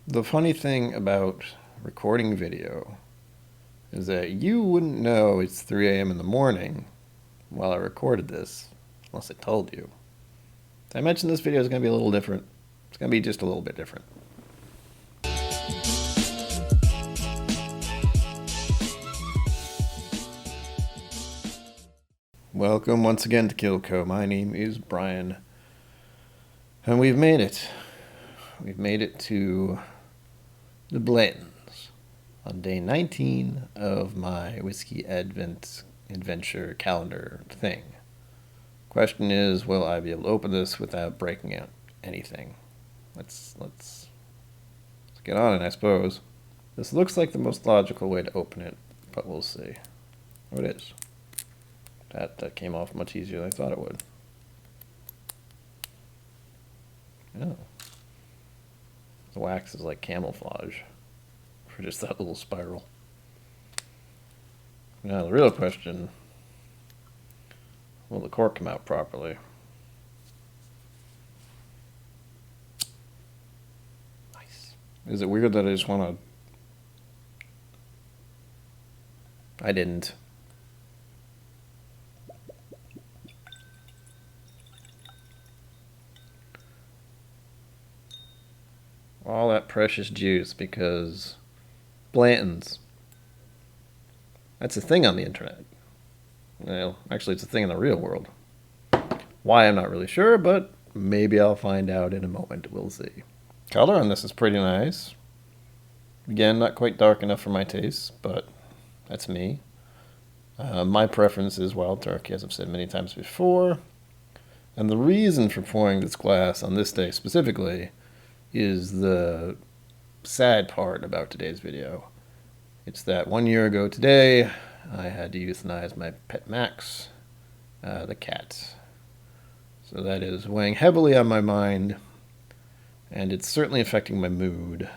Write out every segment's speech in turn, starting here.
The funny thing about recording video is that you wouldn't know it's 3 a.m. in the morning while I recorded this unless I told you. Did I mention this video is going to be a little different? It's going to be just a little bit different. Welcome once again to KIllco. My name is Brian, and we've made it. We've made it to the Blantons on day 19 of my Whiskey Adventure calendar thing. Question is, will I be able to open this without breaking out anything? Let's get on it, I suppose. This looks like the most logical way to open it, but we'll see. Oh, it is. That came off much easier than I thought it would. Oh. The wax is like camouflage for just that little spiral. Now the real question, will the cork come out properly? Nice. Is it weird that I just want to... I didn't. All that precious juice because Blantons. That's a thing on the internet. Well, actually it's a thing in the real world. Why, I'm not really sure, but maybe I'll find out in a moment. We'll see. Color on this is pretty nice. Again, not quite dark enough for my taste, but that's me. My preference is wild turkey, as I've said many times before. And the reason for pouring this glass on this day specifically is the sad part about today's video. It's that 1 year ago today, I had to euthanize my pet Maxx, the cat. So that is weighing heavily on my mind, and it's certainly affecting my mood.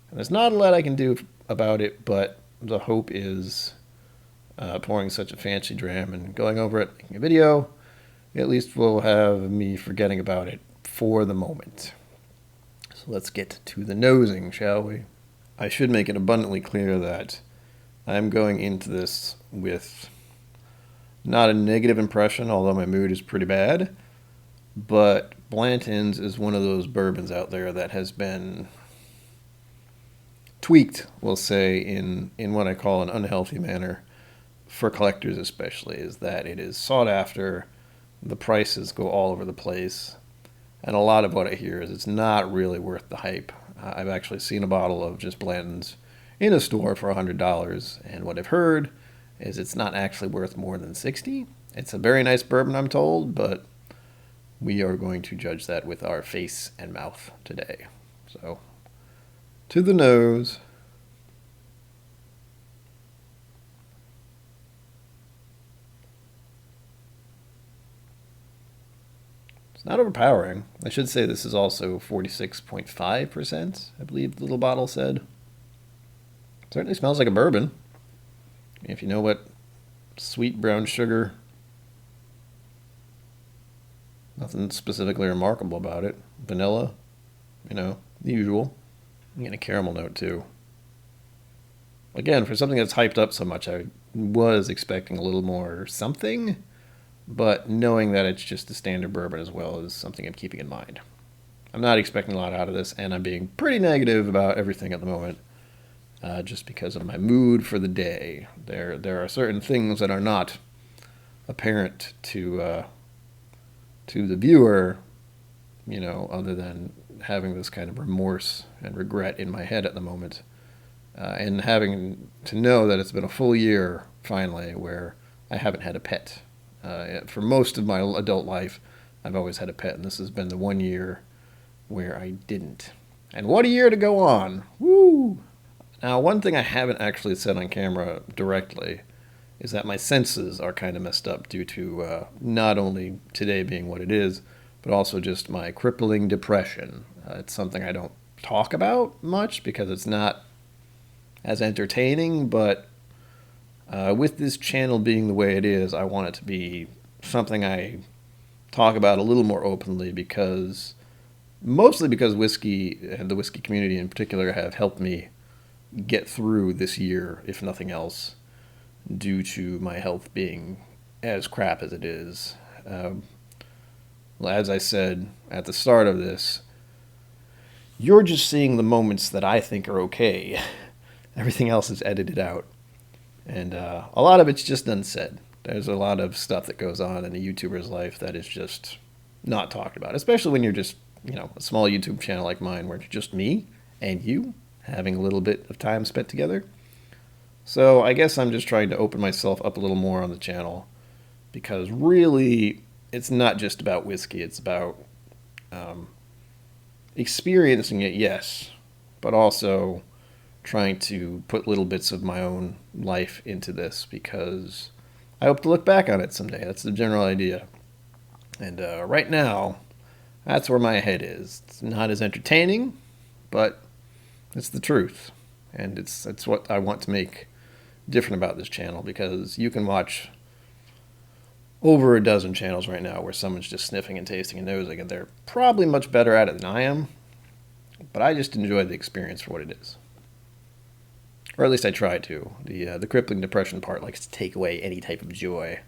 And there's not a lot I can do about it, but the hope is pouring such a fancy dram and going over it, making a video, at least will have me forgetting about it for the moment. So let's get to the nosing, shall we? I should make it abundantly clear that I'm going into this with not a negative impression, although my mood is pretty bad, but Blanton's is one of those bourbons out there that has been tweaked, we'll say, in what I call an unhealthy manner, for collectors especially, is that it is sought after, the prices go all over the place, and a lot of what I hear is it's not really worth the hype. I've actually seen a bottle of just Blanton's in a store for $100, and what I've heard is it's not actually worth more than $60. It's a very nice bourbon, I'm told, but we are going to judge that with our face and mouth today. So, to the nose. It's not overpowering. I should say this is also 46.5%, I believe the little bottle said. It certainly smells like a bourbon. If you know what sweet brown sugar, nothing specifically remarkable about it. Vanilla, the usual. I'm getting a caramel note too. Again, for something that's hyped up so much, I was expecting a little more something. But knowing that it's just a standard bourbon as well is something I'm keeping in mind. I'm not expecting a lot out of this, and I'm being pretty negative about everything at the moment, just because of my mood for the day. There are certain things that are not apparent to the viewer, other than having this kind of remorse and regret in my head at the moment, and having to know that it's been a full year, finally, where I haven't had a pet. For most of my adult life, I've always had a pet, and this has been the 1 year where I didn't. And what a year to go on! Woo! Now, one thing I haven't actually said on camera directly is that my senses are kind of messed up due to not only today being what it is, but also just my crippling depression. It's something I don't talk about much because it's not as entertaining, but with this channel being the way it is, I want it to be something I talk about a little more openly because Mostly because whiskey and the whiskey community in particular have helped me get through this year, if nothing else, due to my health being as crap as it is. As I said at the start of this, you're just seeing the moments that I think are okay. Everything else is edited out. And a lot of it's just unsaid. There's a lot of stuff that goes on in a YouTuber's life that is just not talked about, especially when you're just, a small YouTube channel like mine where it's just me and you having a little bit of time spent together. So I guess I'm just trying to open myself up a little more on the channel because really it's not just about whiskey. It's about experiencing it, yes, but also trying to put little bits of my own life into this because I hope to look back on it someday. That's the general idea. And right now, that's where my head is. It's not as entertaining, but it's the truth. And it's what I want to make different about this channel because you can watch over a dozen channels right now where someone's just sniffing and tasting and nosing, and they're probably much better at it than I am. But I just enjoy the experience for what it is. Or at least I try to. The crippling depression part likes to take away any type of joy.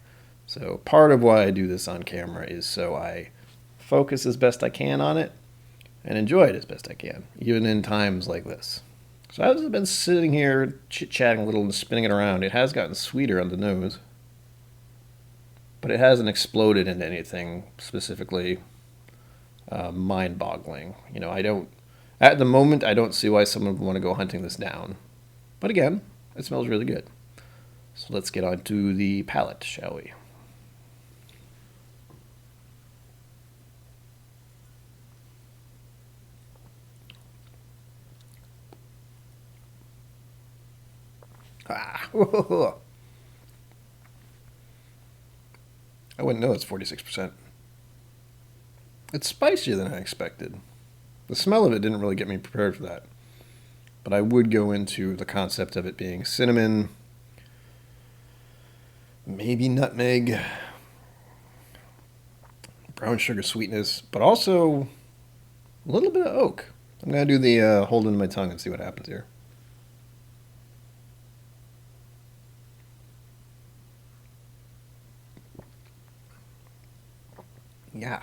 So part of why I do this on camera is so I focus as best I can on it and enjoy it as best I can, even in times like this. So as I've been sitting here chit-chatting a little and spinning it around, it has gotten sweeter on the nose. But it hasn't exploded into anything specifically mind-boggling. At the moment, I don't see why someone would want to go hunting this down. But again, it smells really good. So let's get on to the palate, shall we? I wouldn't know it's 46%. It's spicier than I expected. The smell of it didn't really get me prepared for that. But I would go into the concept of it being cinnamon, maybe nutmeg, brown sugar sweetness, but also a little bit of oak. I'm going to do the hold into my tongue and see what happens here. Yeah.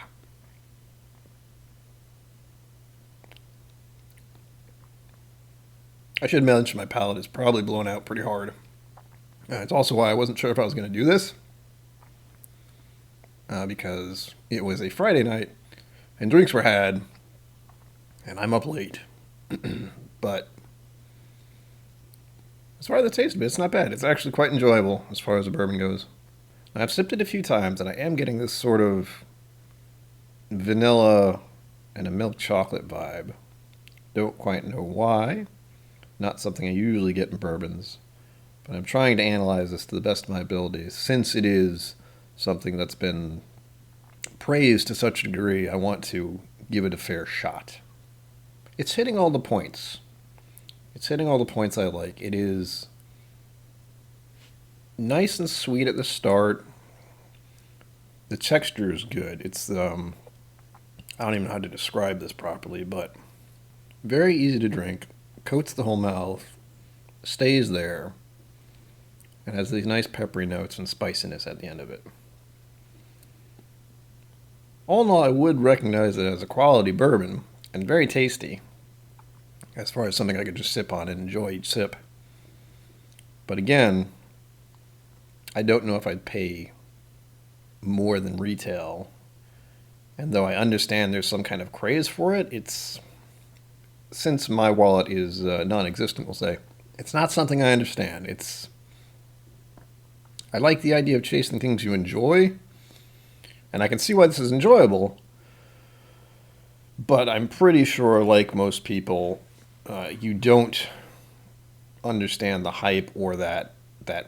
I should mention my palate is probably blown out pretty hard. It's also why I wasn't sure if I was going to do this. Because it was a Friday night, and drinks were had, and I'm up late. But as far as the taste of it, it's not bad. It's actually quite enjoyable as far as the bourbon goes. I've sipped it a few times, and I am getting this sort of vanilla and a milk chocolate vibe. Don't quite know why. Not something I usually get in bourbons. But I'm trying to analyze this to the best of my abilities. Since it is something that's been praised to such a degree, I want to give it a fair shot. It's hitting all the points. It's hitting all the points I like. It is nice and sweet at the start. The texture is good. It's, I don't even know how to describe this properly, but very easy to drink. Coats the whole mouth, stays there, and has these nice peppery notes and spiciness at the end of it. All in all, I would recognize it as a quality bourbon, and very tasty, as far as something I could just sip on and enjoy each sip. But again, I don't know if I'd pay more than retail, and though I understand there's some kind of craze for it, since my wallet is non-existent, we'll say, it's not something I understand. I like the idea of chasing things you enjoy, and I can see why this is enjoyable, but I'm pretty sure, like most people, you don't understand the hype or that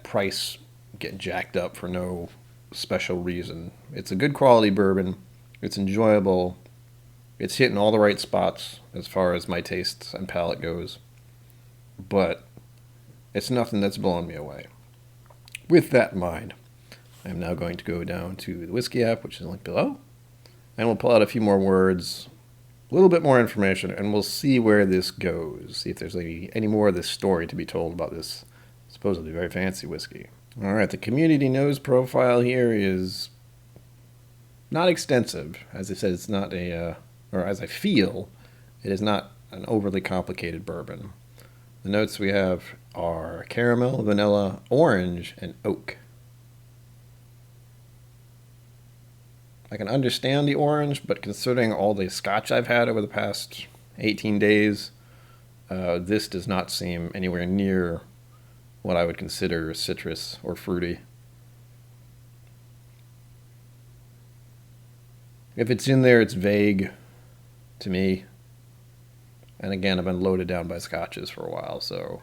price get jacked up for no special reason. It's a good quality bourbon. It's enjoyable. It's hitting all the right spots as far as my taste and palate goes. But it's nothing that's blowing me away. With that in mind, I'm now going to go down to the Whizzky app, which is linked below, and we'll pull out a few more words A little bit more information, and we'll see where this goes. See if there's any more of this story to be told about this supposedly very fancy whiskey. All right, the community knows profile here is not extensive. As I said, it's not or as I feel, it is not an overly complicated bourbon. The notes we have are caramel, vanilla, orange, and oak. I can understand the orange, but considering all the scotch I've had over the past 18 days, this does not seem anywhere near what I would consider citrus or fruity. If it's in there, it's vague to me. And again, I've been loaded down by scotches for a while, so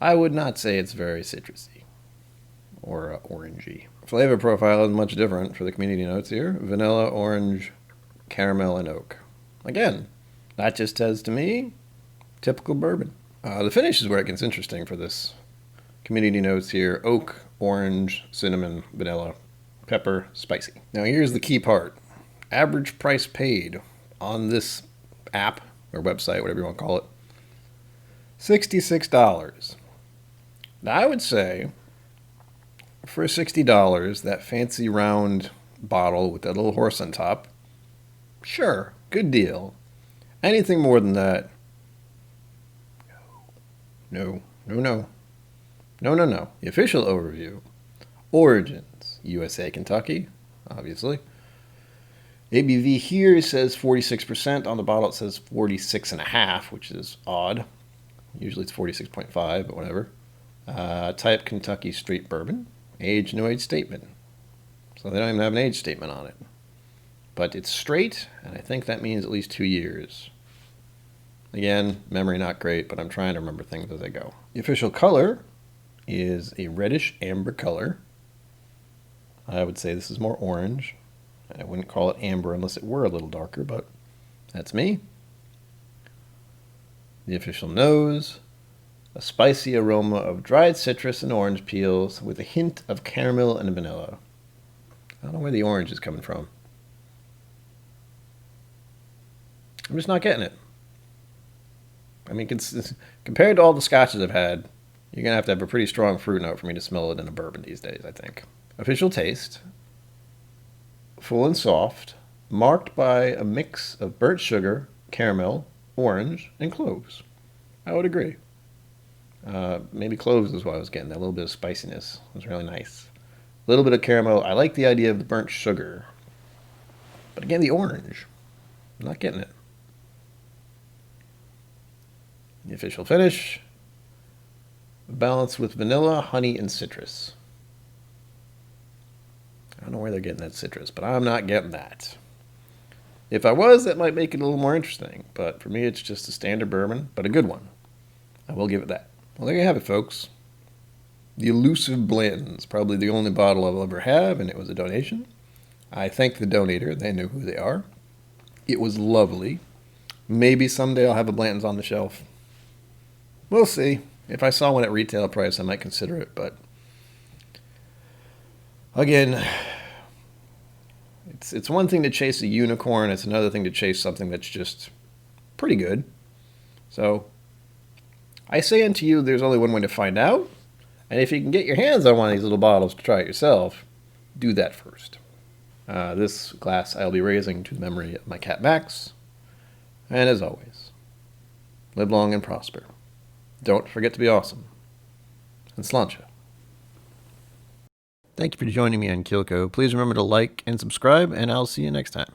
I would not say it's very citrusy or orangey. Flavor profile is much different for the community notes here. Vanilla, orange, caramel, and oak. Again, that just says to me, typical bourbon. The finish is where it gets interesting for this community notes here. Oak, orange, cinnamon, vanilla, pepper, spicy. Now here's the key part. Average price paid on this app or website, whatever you want to call it, $66. Now I would say for $60, that fancy round bottle with that little horse on top, sure, good deal. Anything more than that, no. The official overview, origins, USA, Kentucky, obviously. ABV here says 46%. On the bottle it says 46.5, which is odd. Usually it's 46.5, but whatever. Type Kentucky Straight Bourbon. Age, no age statement. So they don't even have an age statement on it. But it's straight, and I think that means at least 2 years. Again, memory not great, but I'm trying to remember things as I go. The official color is a reddish amber color. I would say this is more orange. I wouldn't call it amber unless it were a little darker, but that's me. The official nose, a spicy aroma of dried citrus and orange peels with a hint of caramel and vanilla. I don't know where the orange is coming from. I'm just not getting it. I mean, compared to all the scotches I've had, you're going to have a pretty strong fruit note for me to smell it in a bourbon these days, I think. Official taste, full and soft, marked by a mix of burnt sugar, caramel, orange, and cloves. I would agree. Maybe cloves is what I was getting. That little bit of spiciness was really nice. A little bit of caramel. I like the idea of the burnt sugar. But again, the orange. I'm not getting it. The official finish, balanced with vanilla, honey, and citrus. I don't know where they're getting that citrus, but I'm not getting that. If I was, that might make it a little more interesting. But for me, it's just a standard bourbon, but a good one. I will give it that. Well, there you have it, folks. The elusive Blanton's, probably the only bottle I'll ever have, and it was a donation. I thank the donator. They knew who they are. It was lovely. Maybe someday I'll have a Blanton's on the shelf. We'll see. If I saw one at retail price, I might consider it, but again, it's one thing to chase a unicorn. It's another thing to chase something that's just pretty good. So I say unto you, there's only one way to find out. And if you can get your hands on one of these little bottles to try it yourself, do that first. This glass I'll be raising to the memory of my cat Maxx. And as always, live long and prosper. Don't forget to be awesome. And sláinte. Thank you for joining me on KIllco. Please remember to like and subscribe, and I'll see you next time.